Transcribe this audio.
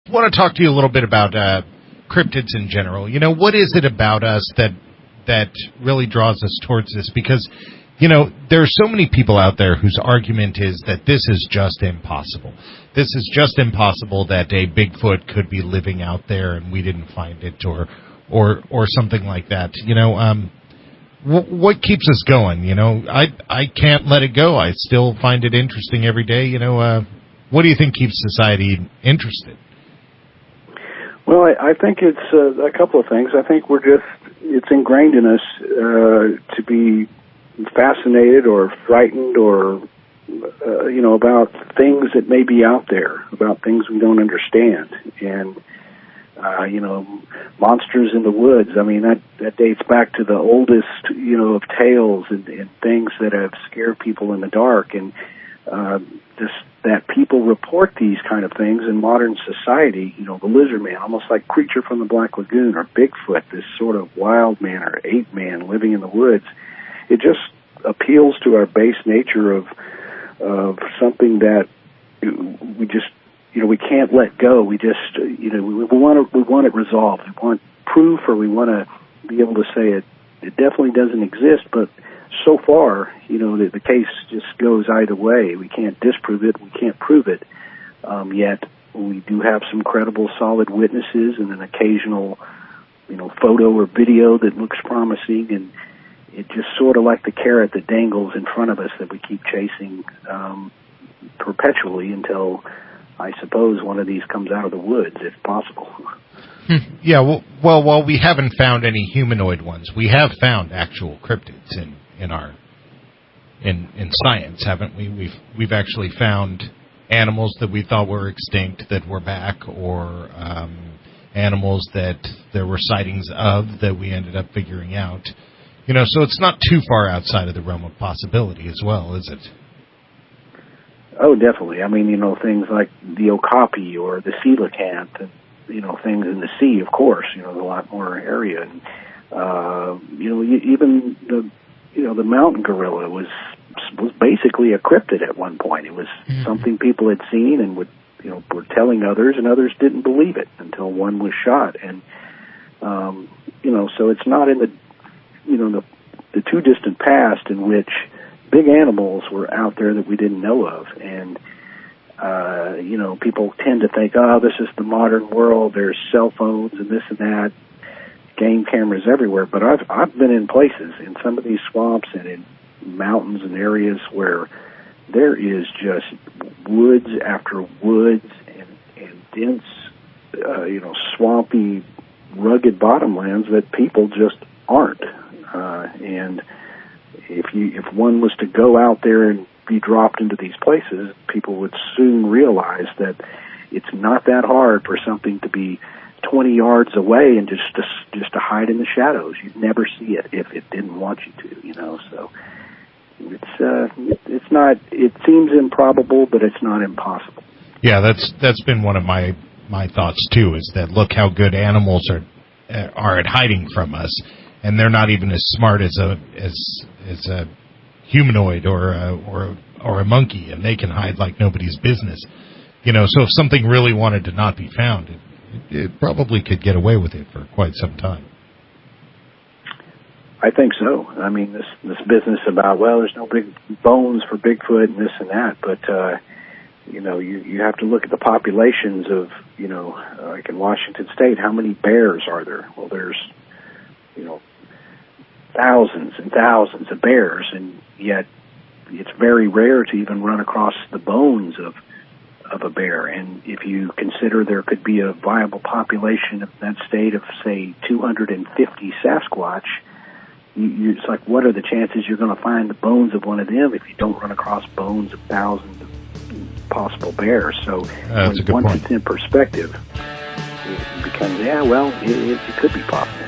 I want to talk to you a little bit about cryptids in general. You know, what is it about us that really draws us towards this? Because, you know, there are so many people out there whose argument is that this is just impossible. This is just impossible that a Bigfoot could be living out there and we didn't find it, or something like that. You know, what keeps us going? You know, I can't let it go. I still find it interesting every day. You know, what do you think keeps society interested? Well, I think it's a couple of things. I think it's ingrained in us to be fascinated or frightened or, you know, about things that may be out there, about things we don't understand. And, you know, monsters in the woods, I mean, that dates back to the oldest, you know, of tales and things that have scared people in the dark. And that people report these kind of things in modern society, you know, the lizard man, almost like Creature from the Black Lagoon, or Bigfoot, this sort of wild man or ape man living in the woods. It just appeals to our base nature of something that we just, you know, we can't let go. We just, you know, we want it resolved. We want proof, or we want to be able to say it definitely doesn't exist, but so far, you know, the case just goes either way. We can't disprove it. We can't prove it. Yet we do have some credible, solid witnesses and an occasional, you know, photo or video that looks promising. And it's just sort of like the carrot that dangles in front of us that we keep chasing perpetually until, I suppose, one of these comes out of the woods, if possible. Yeah, well, while we haven't found any humanoid ones, we have found actual cryptids in science, haven't we? We've actually found animals that we thought were extinct that were back, or animals that there were sightings of that we ended up figuring out. You know, so it's not too far outside of the realm of possibility as well, is it? Oh, definitely. I mean, you know, things like the okapi or the coelacanth, and, you know, things in the sea, of course, you know, there's a lot more area. And, you know, even the mountain gorilla was basically a cryptid at one point. It was something people had seen and were telling others, and others didn't believe it until one was shot. And, you know, so it's not in the too distant past in which big animals were out there that we didn't know of. And, you know, people tend to think, oh, this is the modern world. There's cell phones and this and that, game cameras everywhere. But I've been in places, in some of these swamps and in mountains and areas where there is just woods after woods and dense, you know, swampy, rugged bottomlands that people just aren't. And if one was to go out there and be dropped into these places, people would soon realize that it's not that hard for something to be 20 yards away and just to hide in the shadows. You'd never see it if it didn't want you to, you know. So it's not. It seems improbable, but it's not impossible. Yeah, that's been one of my thoughts too. Is that look how good animals are at hiding from us, and they're not even as smart as a humanoid or a monkey, and they can hide like nobody's business. You know, so if something really wanted to not be found, it probably could get away with it for quite some time. I think so. I mean, this business about, well, there's no big bones for Bigfoot and this and that, but you know, you have to look at the populations of, you know, like in Washington State, how many bears are there? Well, there's, you know, thousands and thousands of bears, and yet it's very rare to even run across the bones of a bear. And if you consider there could be a viable population of that state of, say, 250 Sasquatch, it's like, what are the chances you're going to find the bones of one of them if you don't run across bones of thousands of possible bears? So once it's in perspective, it becomes, yeah, well, it could be possible.